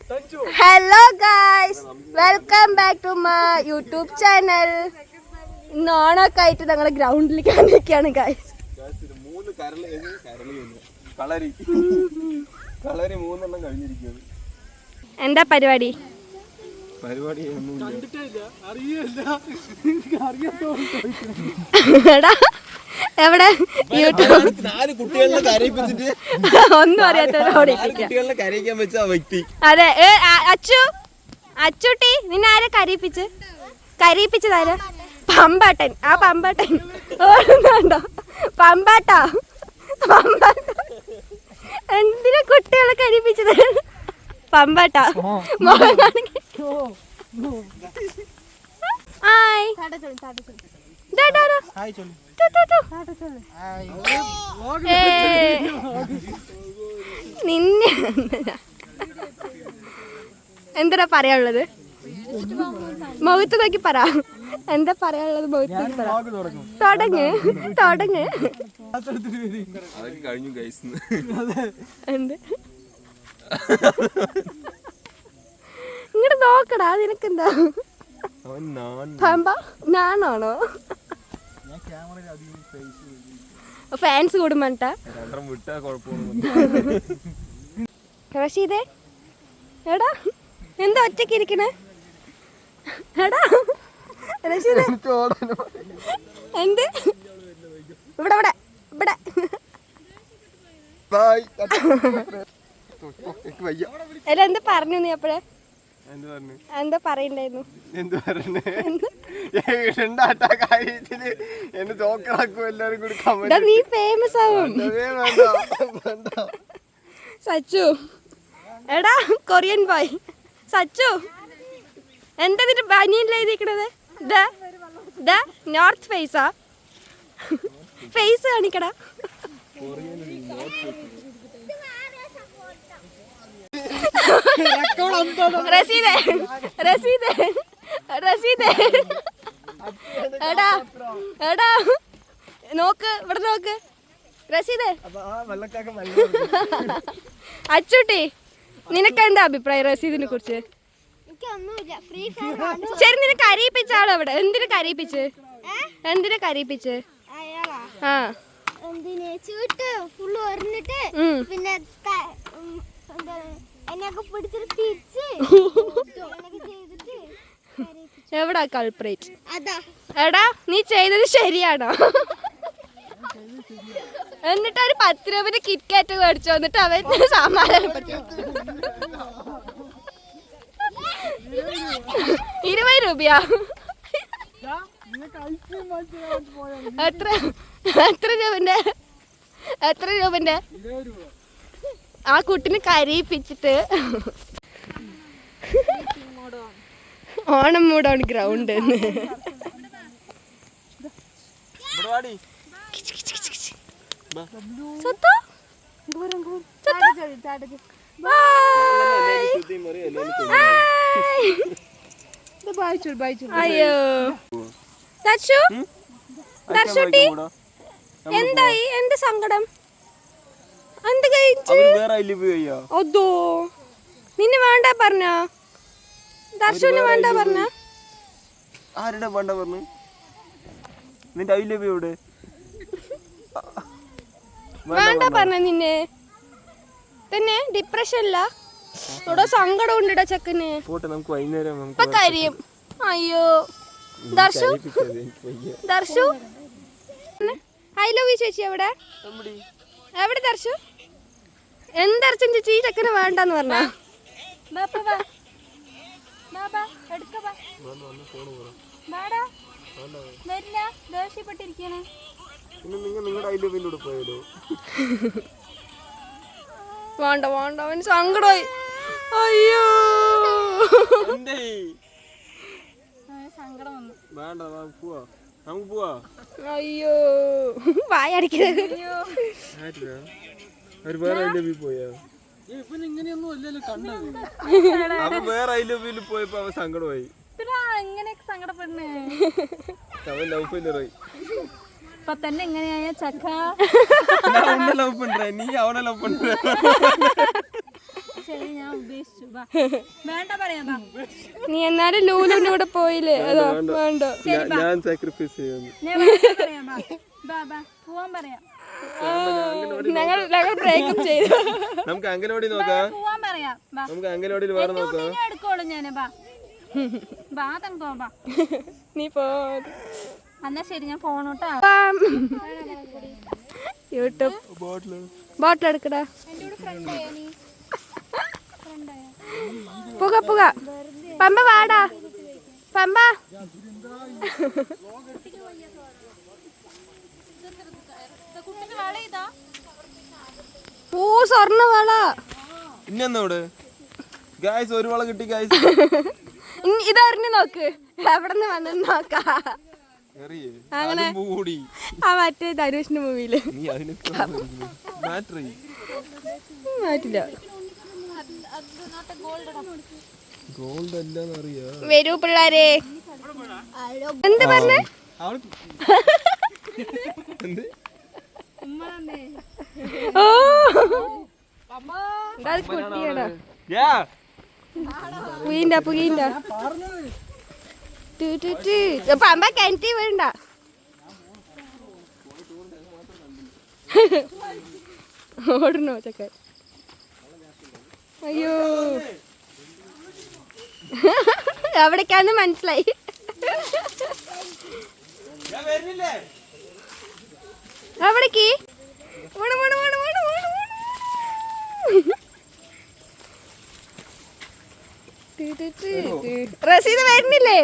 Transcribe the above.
Hello guys, welcome back to my YouTube channel. ഇന്ന് ഓണൊക്കെ ആയിട്ട് ഞങ്ങൾ ഗ്രൗണ്ടിലേക്ക് വന്നിരിക്കുകയാണ് ഗൈസ്. എന്താ പരിപാടി? എവിടെ ഒന്നും അറിയാത്തവരോട് അതെ. അച്ചൂട്ടി, നിന്നെ ആരെ കരയിപ്പിച്ചതാര? പമ്പാട്ടൻ. ആ പമ്പാട്ടൻ ഓടുന്നുണ്ടോ? പമ്പാട്ടാ എന്തിനാ കുട്ടികളെ കരയിപ്പിച്ചത്? പമ്പാട്ടാ നിന്നെ എന്താ പറയാനുള്ളത്? മുഖത്ത് നോക്കി പറ. എന്താ പറയാനുള്ളത്? മുഖത്ത് നോക്കി പറ. തുടങ്ങ്. ഇങ്ങോട്ട് നോക്കടാ. നിനക്കെന്താ ഞാനാണോ? ഫാൻസ് കൂടുമ്പട്ട റഷീദേ, എടാ എന്താ ഒറ്റയ്ക്ക് ഇരിക്കണേ? എടാ റഷീദേ, എന്ത് ഇവിടെ ഇവിടെ ഇവിടെ അല്ല, എന്താ പറഞ്ഞു നീ അപ്പഴേ? എന്താ പറയണ്ടായിരുന്നു? നീ ഫേമസ് ആവും സച്ചു. എടാ കൊറിയൻ ബോയ് സച്ചു, എന്താ നിന്റെ ബനിയനിൽ എഴുതിക്കണത്? നോർത്ത് ഫേസാ? ഫേസ് കാണിക്കടാ. റസീദേ എടാ നോക്ക്, ഇവിടെ നോക്ക് റസീദേ. അച്ചൂട്ടി, നിനക്ക് എന്താ അഭിപ്രായം റസീദിനെ കുറിച്ച്? ശരി, നിനക്ക് കരയിപ്പിച്ച ആളെവിടെ? എന്തിനു കരയിപ്പിച്ച്? ആ എവിടാ കൾപ്രേറ്റ്? എടാ നീ ചെയ്തത് ശരിയാണോ? എന്നിട്ട് ഒരു 10 രൂപയുടെ കിറ്റ്കാറ്റ് മേടിച്ചു വന്നിട്ട് അവൻ സമാധാനപ്പെട്ടു. 20 രൂപയാ? എത്ര രൂപന്റെ? ആ കുട്ടിനെ കരയിപ്പിച്ചിട്ട് ഓണം മൂടാണ് ഗ്രൗണ്ട്. അയ്യോ ദർശുട്ടി, എന്തായി? എന്ത് സങ്കടം? എന്ത് അതോ നിന്നെ വേണ്ട പറഞ്ഞ? ദർശുവിന് വേണ്ട പറഞ്ഞ? ആരുടെ വേണ്ട പറഞ്ഞു? നിന്റെ ഐ ലവ് യു എവിടെ? വേണ്ട പറഞ്ഞ നിന്നെ തന്നെ? ഡിപ്രഷനില്ല? ഇവിടെ സങ്കടം ഉണ്ടിടാ ചെക്കന്. നമുക്ക് വൈകുന്നേരം ഇപ്പൊ കരിയും. അയ്യോ ദർശു ഐ ലവ് യു ചേച്ചി എവിടെ? എവിടെ ദർശു? എന്തർച്ചും ചേച്ചി ഈ ചെക്കന് വേണ്ടെന്ന് പറഞ്ഞ? വേണ്ട അവന് സങ്കടമായി. അയ്യോ അയ്യോ വായടിക്കരുത്. പോയപ്പോ അവൻ സങ്കടമായി. സങ്കടപ്പെടുന്നേ ഇപ്പൊ തന്നെ എങ്ങനെയായ ചക്ക ലവ് പண்ற? നീ അവനെ ലവ് പண்ற? ശരി ഞാൻ ഉപേക്ഷിച്ചു വാ. വേണ്ട പറയാം വാ. നീ എന്നാലും ലൂലുവിന്റെ കൂടെ പോയില്ലേ അതോ വേണ്ട ഞാൻ സാക്രിഫൈസ് ചെയ്യുന്നു. ഞാൻ വേണ്ട പറയാം വാ. വാ വാ പോവാൻ പറയാം. ഞങ്ങൾ ബ്രേക്കപ്പ് ചെയ്തു. നമുക്ക് അംഗനവാടി നോക്കാം. പോവാൻ പറയാം വാ. നമുക്ക് അംഗനവാടിയിൽ വേറെ നോക്കാം. ഇനി എടുക്കോളൂ ഞാന് വാ. വാ തങ്കോ വാ. നീ പോ. എന്നാ ശരി ഞാൻ ഫോണോട്ടാ. യൂട്യൂബ് ബോട്ടിൽ എടുക്കടാ. പുക പുക പമ്പ വാടാ പമ്പ. സ്വർണ്ണ വള ഇന്നെന്നോട് ഗായ്സ് ഒരു വള കിട്ടി ഗായ്സ്. ഇതറിഞ്ഞു നോക്ക് എവിടെ നിന്ന് വന്നെന്ന് നോക്കാ. അങ്ങനെ ആ മറ്റേ ധനുഷിന്റെ മൂവിയില് മാറ്റില്ല. വരൂ പിള്ളേരെ. എന്ത് പറഞ്ഞേ? ഓ അത് കുട്ടിയാടാ. പുകീണ്ട പുകീണ്ട പമ്പ കിണറ്റി വീണ്ട. ഓടണോ ചക്കൻ? അയ്യോ എവിടേക്കാന്ന് മനസ്സിലായി. എവിടേക്ക്? റസീദ് വരുന്നില്ലേ?